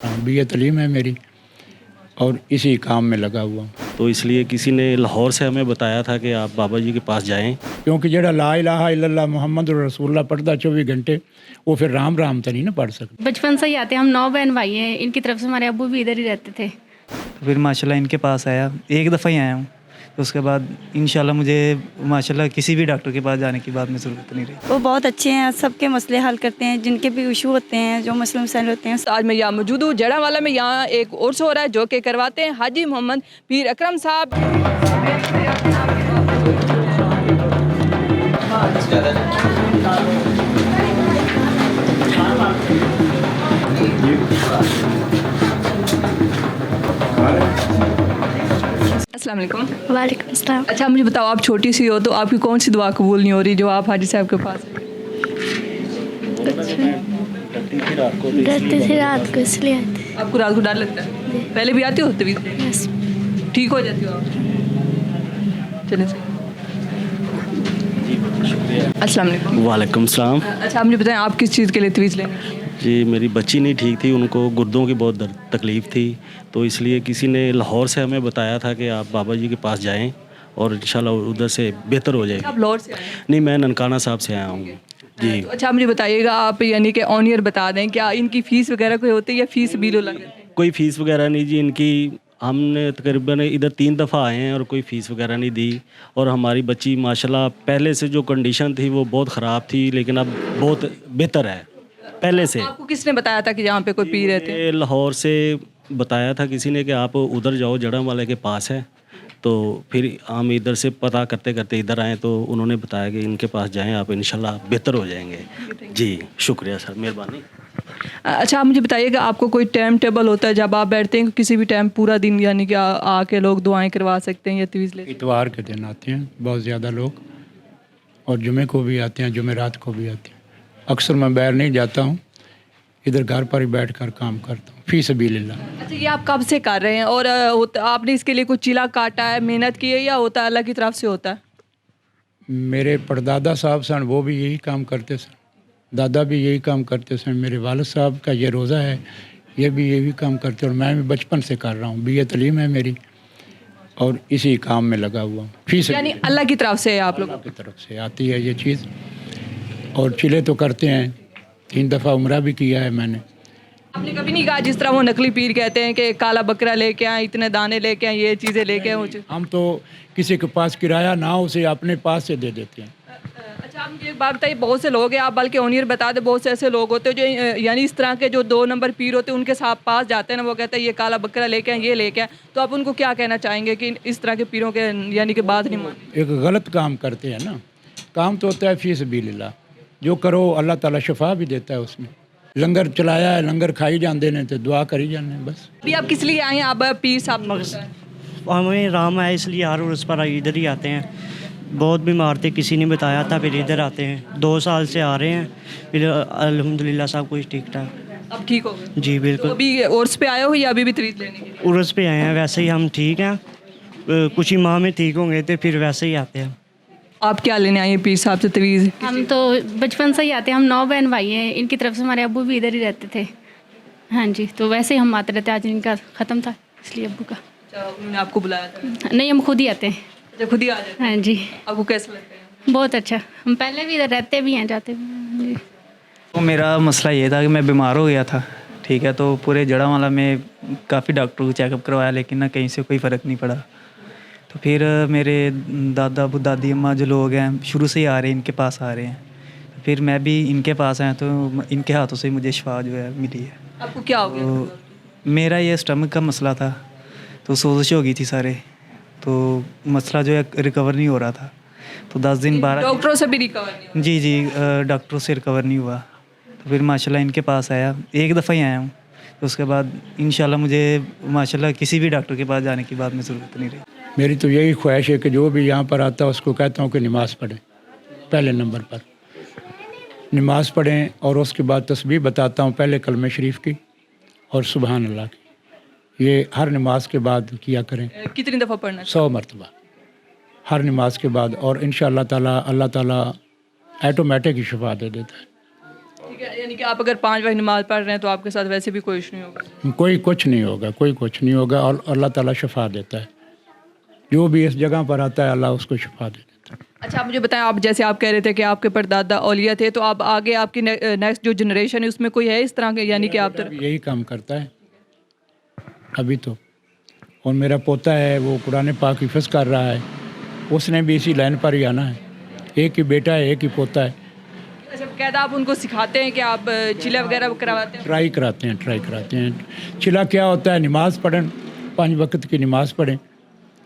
BA तलीम है मेरी और इसी काम में लगा हुआ हूँ। तो इसलिए किसी ने लाहौर से हमें बताया था कि आप बाबा जी के पास जाएं। क्योंकि जेड़ा ला इलाहा इल्लल्लाह मुहम्मद रसूलुल्लाह पढ़ता 24 घंटे वो फिर राम राम तो नहीं ना पढ़ सकता। बचपन से ही आते हैं, हम 9 बहन भाई हैं। इनकी तरफ से हमारे अब्बू भी इधर ही रहते थे। तो फिर माशाल्लाह इनके पास आया, एक दफ़ा ही आया हूँ। तो उसके बाद इंशाल्लाह मुझे माशाल्लाह किसी भी डॉक्टर के पास जाने की बाद में ज़रूरत नहीं रही। वो बहुत अच्छे हैं, सबके मसले हल करते हैं, जिनके भी इशू होते हैं, जो मसले मसाइल होते हैं। आज मैं यहाँ मौजूद हूँ जड़ावाला में। यहाँ एक उर्स हो रहा है जो कि करवाते हैं हाजी मोहम्मद पीर अकरम साहब। अस्सलाम वालेकुम। वालेकुम अस्सलाम। अच्छा मुझे बताओ, आप छोटी सी हो तो आपकी कौन सी दुआ कबूल नहीं हो रही जो आप हाजी साहब के पास हैं? डरते थे रात को, इसलिए आते। आपको रात को डर लगता है? पहले भी आती हो तभी बस ठीक हो जाती हो आप? चलिए सही। अस्सलाम वालेकुम। वालेकुम सलाम। अच्छा आप मुझे बताएं, आप किस चीज़ के लिए तवीज़ लेंगे? जी मेरी बच्ची नहीं ठीक थी, उनको गुर्दों की बहुत तकलीफ़ थी, तो इसलिए किसी ने लाहौर से हमें बताया था कि आप बाबा जी के पास जाएं और इंशाल्लाह उधर से बेहतर हो जाएगी। आप लाहौर से आए हैं? नहीं, मैं ननकाना साहब से आया हूँ जी। तो अच्छा मुझे बताइएगा, आप यानी कि ऑन ईयर बता दें, क्या इनकी फ़ीस वगैरह कोई होती है या फ़ीस बिलो लग जाती है? कोई फ़ीस वगैरह नहीं जी इनकी। हमने तकरीबन इधर 3 दफ़ा आए हैं और कोई फ़ीस वगैरह नहीं दी। और हमारी बच्ची माशाल्लाह पहले से जो कंडीशन थी वो बहुत ख़राब थी, लेकिन अब बहुत बेहतर है पहले से। आपको किसने बताया था कि यहाँ पे कोई पी रहे थे? ये लाहौर से बताया था किसी ने कि आप उधर जाओ, जड़ा वाले के पास है। तो फिर हम इधर से पता करते करते इधर आए तो उन्होंने बताया कि इनके पास जाएं आप, इंशाल्लाह बेहतर हो जाएंगे। जी शुक्रिया सर, मेहरबानी। अच्छा आप मुझे बताइएगा, आपको कोई टाइम टेबल होता है जब आप बैठते हैं किसी भी टाइम पूरा दिन, यानी कि आके लोग दुआएं करवा सकते हैं या तवीज़ ले? इतवार के दिन आते हैं बहुत ज़्यादा लोग और जुमे को भी आते हैं, जुमेरात को भी आते हैं। अक्सर मैं बाहर नहीं जाता हूँ, इधर घर पर ही बैठ कर काम करता हूँ फ़ी सबीलिल्लाह। अच्छा ये आप कब से कर रहे हैं और आपने इसके लिए कुछ चिला काटा है, मेहनत की है, या होता है अल्लाह की तरफ से होता है? मेरे परदादा साहब सन वो भी यही काम करते सन, दादा भी यही काम करते सन। मेरे वालिद साहब का ये रोज़ा है, ये भी यही काम करते और मैं भी बचपन से कर रहा हूँ। BA तलीम है मेरी और इसी काम में लगा हुआ हूँ। फ़ीस यानी अल्लाह की तरफ से है आप लोग? की तरफ से आती है ये चीज़। और चिले तो करते हैं, 3 दफ़ा उम्रा भी किया है मैंने। आपने कभी नहीं कहा, जिस तरह वो नकली पीर कहते हैं कि काला बकरा लेके आए, इतने दाने लेके आए, ये चीज़ें लेके आए मुझे? हम तो किसी के पास किराया ना हो उसे अपने पास से दे देते हैं। अच्छा आप मुझे एक बात बताइए, बहुत से लोग हैं, आप बल्कि ऑनियर बता दें, बहुत से ऐसे लोग होते हैं जो यानी इस तरह के जो 2 नंबर पीर होते हैं उनके साथ पास जाते हैं ना, वो कहते हैं ये काला बकरा लेके आए, ये लेके आए। तो आप उनको क्या कहना चाहेंगे कि इस तरह के पीरों के यानी कि बात नहीं मानी? एक गलत काम करते हैं ना। काम तो होता है फ़ी सबीलिल्लाह, जो करो अल्लाह ताला शफा भी देता है उसमें। लंगर चलाया है, लंगर खाई जाते हैं तो दुआ करी जाने बस। भी आप किस लिए आए हैं? आप पीर साहब हमें राम है इसलिए हर उर्स पर इधर ही आते हैं। बहुत बीमार थे, किसी ने बताया था, फिर इधर आते हैं। 2 साल से आ रहे हैं, फिर अल्हम्दुलिल्लाह सब कुछ ठीक ठाक। अब ठीक हो गए? जी तो बिल्कुल। अभी उर्स पे आए हो या अभी भी तरीक लेने के लिए? उर्स पे आए हैं, वैसे ही हम ठीक हैं। कुछ ही माह में ठीक होंगे तो फिर वैसे ही आते हैं। आप क्या लेने आए हैं पीर साहब से तवीज़? हम तो बचपन से ही आते हैं, हम 9 बहन भाई हैं। इनकी तरफ से हमारे अब्बू भी इधर ही रहते थे। हाँ जी, तो वैसे ही हम आते रहते। आज इनका ख़त्म था इसलिए अब्बू का। अच्छा उन्होंने आपको बुलाया था? नहीं, हम खुद ही आते हैं। अच्छा खुद ही आ जाते हैं? हाँ जी, आपको कैसा लगता है? बहुत अच्छा। हम पहले भी इधर रहते भी हैं, जाते भी हैं जी। तो मेरा मसला ये था कि मैं बीमार हो गया था, ठीक है। तो पूरे जड़ावाला में काफ़ी डॉक्टरों को चेकअप करवाया, लेकिन ना कहीं से कोई फ़र्क नहीं पड़ा। तो फिर मेरे दादा अबू दादी अम्मा जो लोग हैं शुरू से ही आ रहे हैं, इनके पास आ रहे हैं। फिर मैं भी इनके पास आया तो इनके हाथों से मुझे शिफा जो है मिली है। आपको क्या हो गया? तो मेरा ये स्टमक का मसला था, तो सोजिश हो गई थी सारे, तो मसला जो है रिकवर नहीं हो रहा था। तो 10 दिन 12 डॉक्टरों से भी रिकवर नहीं हुआ? जी डॉक्टरों से रिकवर नहीं हुआ। तो फिर माशाल्लाह इनके पास आया, एक दफ़ा ही आया हूँ। तो उसके बाद इंशाल्लाह मुझे माशाल्लाह किसी भी डॉक्टर के पास जाने की बाद में ज़रूरत नहीं रही। मेरी तो यही ख्वाहिश है कि जो भी यहाँ पर आता है उसको कहता हूँ कि नमाज़ पढ़ें, पहले नंबर पर नमाज़ पढ़ें। और उसके बाद तस्बीह बताता हूँ, पहले कलमे शरीफ की और सुबहान अल्लाह की। ये हर नमाज के बाद किया करें, कितनी दफ़ा पढ़ना? 100 मरतबा हर नमाज के बाद। और इंशाअल्लाह ताला अल्लाह ताला ऑटोमेटिक ही शिफा दे देता है। ठीक है, یعنی کہ آپ اگر 5 وقت نماز پڑھ رہے ہیں تو آپ کے ساتھ ویسے بھی کوئی ایشو نہیں ہوگا؟ کوئی کچھ نہیں ہوگا، کوئی کچھ نہیں ہوگا، اور اللہ تعالیٰ شفا دیتا ہے، جو بھی اس جگہ پر آتا ہے اللہ اس کو شفا دے دیتا ہے۔ اچھا آپ مجھے بتائیں، آپ جیسے آپ کہہ رہے تھے کہ آپ کے پردادا اولیاء تھے، تو آپ آگے آپ کی نیکسٹ جو جنریشن ہے اس میں کوئی ہے اس طرح کے، یعنی کہ آپ ابھی یہی کام کرتا ہے ابھی تو، اور میرا پوتا ہے وہ قرآن پاک حفظ کر رہا ہے، اس نے بھی اسی لائن پر ہی آنا ہے، ایک ہی بیٹا ہے، ایک ہی پوتا ہے۔ اچھا باقاعدہ آپ ان کو سکھاتے ہیں کہ آپ چلہ وغیرہ کرواتے ہیں؟ ٹرائی کراتے ہیں۔ چلا کیا ہوتا ہے؟ نماز پڑھیں، 5 وقت کی نماز پڑھیں،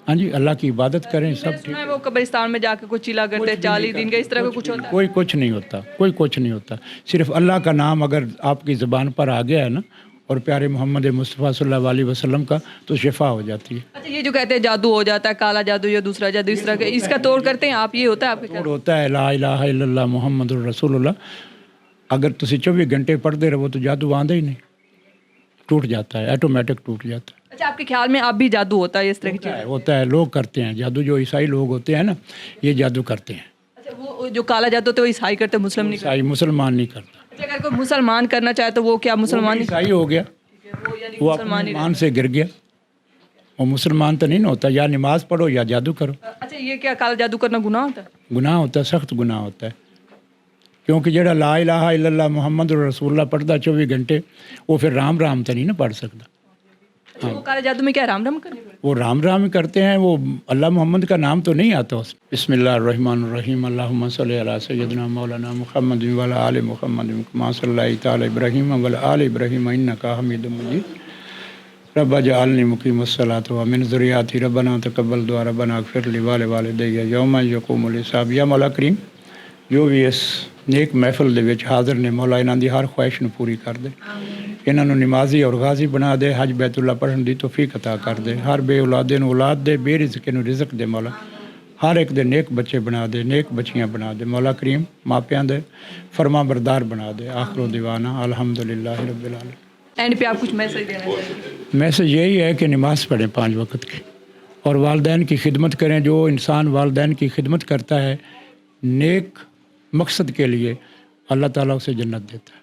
ہاں جی، اللہ کی عبادت کریں، سب ٹھیک۔ سنا ہے وہ قبرستان میں جا کے کچھ چلا کرتے ہیں 40 دن کا، اس طرح کا کچھ ہوتا ہے؟ کوئی کچھ نہیں ہوتا، کوئی کچھ نہیں ہوتا، صرف اللہ کا نام اگر آپ کی زبان پر آ گیا ہے نا، اور پیارے محمد مصطفیٰ صلی اللہ علیہ وسلم کا، تو شفا ہو جاتی ہے۔ اچھا یہ جو کہتے ہیں جادو ہو جاتا ہے، کالا جادو یا دوسرا جادو، اس طرح کا، اس کا توڑ کرتے ہیں آپ؟ یہ ہوتا ہے آپ کے توڑ ہوتا ہے لا الہ الا اللہ محمد الرسول اللہ، اگر تسی 24 گھنٹے پڑھتے رہو تو جادو آندھا ہی نہیں، ٹوٹ جاتا ہے، آٹومیٹک ٹوٹ جاتا ہے۔ اچھا آپ کے خیال میں اب بھی جادو ہوتا ہے اس طرح کی چیز؟ ہوتا ہے، لوگ کرتے ہیں جادو، جو عیسائی لوگ ہوتے ہیں نا یہ جادو کرتے ہیں۔ اچھا وہ جو کالا جادو ہوتا ہے وہ عیسائی کرتے ہیں، مسلم نہیں کرتے؟ عیسائی مسلمان نہیں کرتا، اچھا اگر کوئی مسلمان کرنا چاہے تو وہ کیا مسلمان نہیں؟ عیسائی ہو گیا، وہ یعنی وہ مسلمان اپنے ہی ایمان سے گر گیا، وہ مسلمان تو نہیں نا ہوتا، یا نماز پڑھو یا جادو کرو۔ اچھا یہ کیا کالا جادو کرنا گناہ ہوتا ہے؟ گناہ ہوتا ہے، سخت گناہ ہوتا ہے، کیونکہ جڑا لا الہ الا اللہ محمد رسول اللہ پڑھتا 24 گھنٹے، وہ پھر رام رام تو نہیں نا پڑھ سکتا۔ اچھا وہ کالے جادو میں کیا رام رام کرنے پڑتے؟ وہ رام رام کرتے ہیں، وہ اللہ محمد کا نام تو نہیں آتا اس میں۔ بسم اللہ الرحمن الرحیم، اللہم صلی علی سیدنا مولانا محمد وعلی آل محمد کما صلیت علی ابراہیم وعلی آل ابراہیم انک حمید مجید، رب اجعلنی مقیم الصلاۃ ومن ذریاتی، ربنا تقبل دعا، ربنا اغفر لی ولوالدی یوم یقوم الحساب۔ یا مولا کریم جو بھی اس نیک محفل دے وچ حاضر نے، مولا انہاں دی ہر خواہش نو پوری کر دے، انہاں نو نمازی اور غازی بنا دے، حج بیت اللہ پڑھن دی توفیق عطا کر دے، ہر بے اولادے نو اولاد دے، بے رزق نو رزق دے، مولا ہر ایک دے نیک بچے بنا دے، نیک بچیاں بنا دے، مولا کریم ماپیاں دے فرما بردار بنا دے۔ آخر دعوانا الحمدللہ رب العالمین۔ اینڈ پہ آپ کچھ میسج دینا چاہیے؟ میسج یہی ہے کہ نماز پڑھیں 5 وقت کی، اور والدین کی خدمت کریں۔ جو انسان والدین کی خدمت کرتا ہے نیک مقصد کے لیے، اللہ تعالیٰ اسے جنت دیتا ہے۔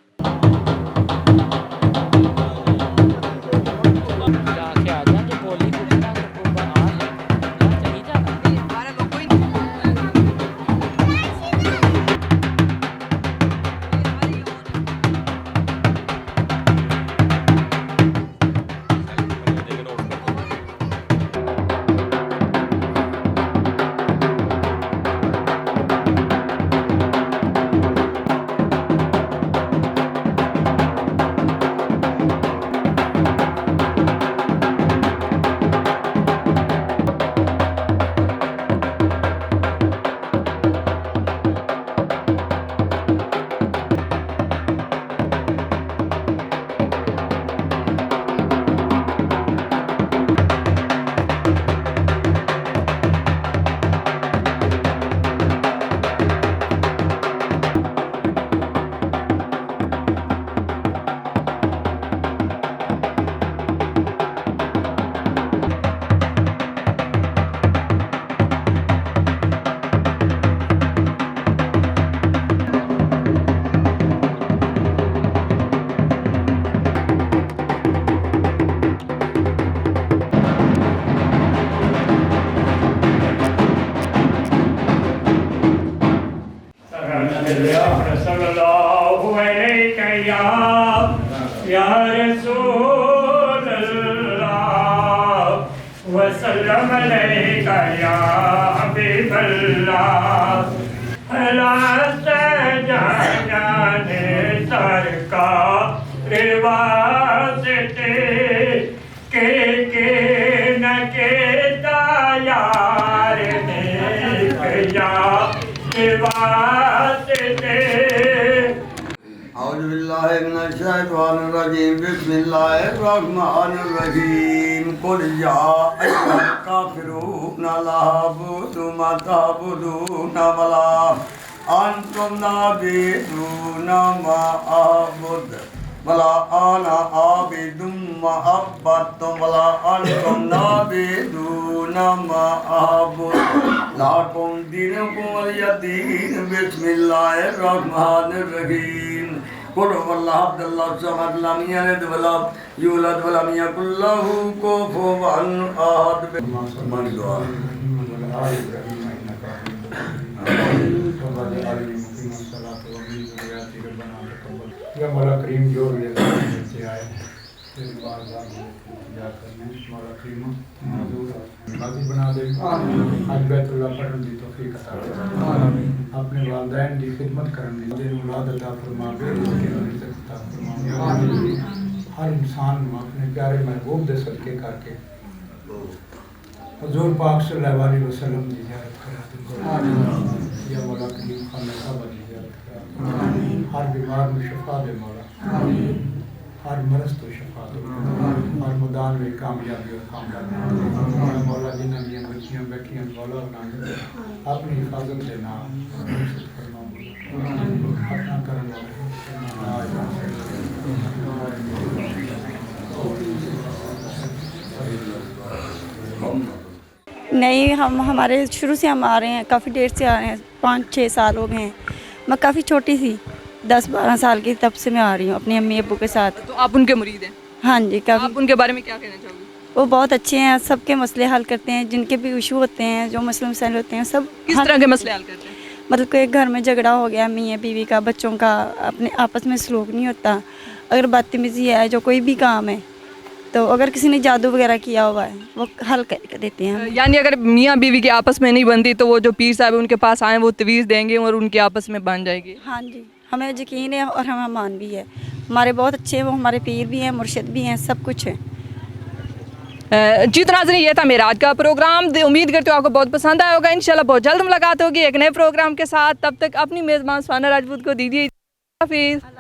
وسلم علیک یا حبیب اللہ، راست جانے سرکار واسطے کے نہ کہتا یار نیک یا واسطے۔ اعوذ باللہ من الشیطان الرجیم، بسم اللہ الرحمن الرحیم، قل یا ایھا الکافرون لا اعبد ما تعبدون ولا انتم عابدون ما اعبد ولا انا عابد ما عبدتم ولا انتم عابدون ما اعبد لکم دینکم ولی دین۔ بسم اللہ الرحمن الرحیم، قل هو الله احد الله الصمد لم يلد ولم يولد ولم يكن له كفوا احد من دعاء یا مولا کریم جو بھی سے آئے تیرے بار بار جا کرنے مولا کریم راضی بنا دے آج بیت اللہ پڑھنے دی توفیق عطا فرما اپنے والدین دی خدمت کرنے دی اولاد عطا فرما بے رزق عطا فرما ہر انسان اپنے پیارے محبوب دے صدقے کر کے حضور پاک صلی اللہ علیہ وسلم دی زیارت کرا دے یا مولا کریم خانہ کعبہ دی زیارت کرا ہر بیمار میں شفا دے مولا ہر مرض تو شفا دے ہر مدان میں کامیابی اور کامیابی مولا جنہاں دیاں بچیاں بیٹھیاں مولا بنا دے اپنی حفاظت دے نام فرما اپنا کرم نہیں ہمارے شروع سے ہم آ رہے ہیں، کافی دیر سے آ رہے ہیں، 5-6 سال ہو گئے ہیں۔ میں کافی چھوٹی تھی، 10-12 سال کی، تب سے میں آ رہی ہوں اپنی امی ابو کے ساتھ۔ تو آپ ان کے مرید ہیں؟ ہاں جی، کافی۔ آپ ان کے بارے میں کیا کہنا چاہو گے؟ وہ بہت اچھے ہیں، سب کے مسئلے حل کرتے ہیں، جن کے بھی ایشو ہوتے ہیں، جو مسئلے مسائل ہوتے ہیں سب کس طرح کے مسئلے حل کرتے ہیں؟ مطلب کہ گھر میں جھگڑا ہو گیا میاں بیوی کا، بچوں کا، اپنے آپس میں سلوک نہیں ہوتا، اگر بدتمیزی ہے، جو کوئی بھی کام ہے، تو اگر کسی نے جادو وغیرہ کیا ہوا ہے وہ حل کر کے دیتے ہیں ہمیں۔ یعنی اگر میاں بیوی کے آپس میں نہیں بنتی تو وہ جو پیر صاحب ہیں ان کے پاس آئیں، وہ تویز دیں گے اور ان کے آپس میں بن جائے گی؟ ہاں جی، ہمیں یقین ہے اور ہمیں مان بھی ہے، ہمارے بہت اچھے ہیں، وہ ہمارے پیر بھی ہیں، مرشد بھی ہیں، سب کچھ ہے۔ جی تو ناظرین، یہ تھا میرا آج کا پروگرام، امید کرتی ہوں آپ کو بہت پسند آیا ہوگا۔ انشاءاللہ بہت جلد ملاقات ہوگی ایک نئے پروگرام کے ساتھ، تب تک اپنی میزبان سہانا راجپوت کو دیجیے حافظ۔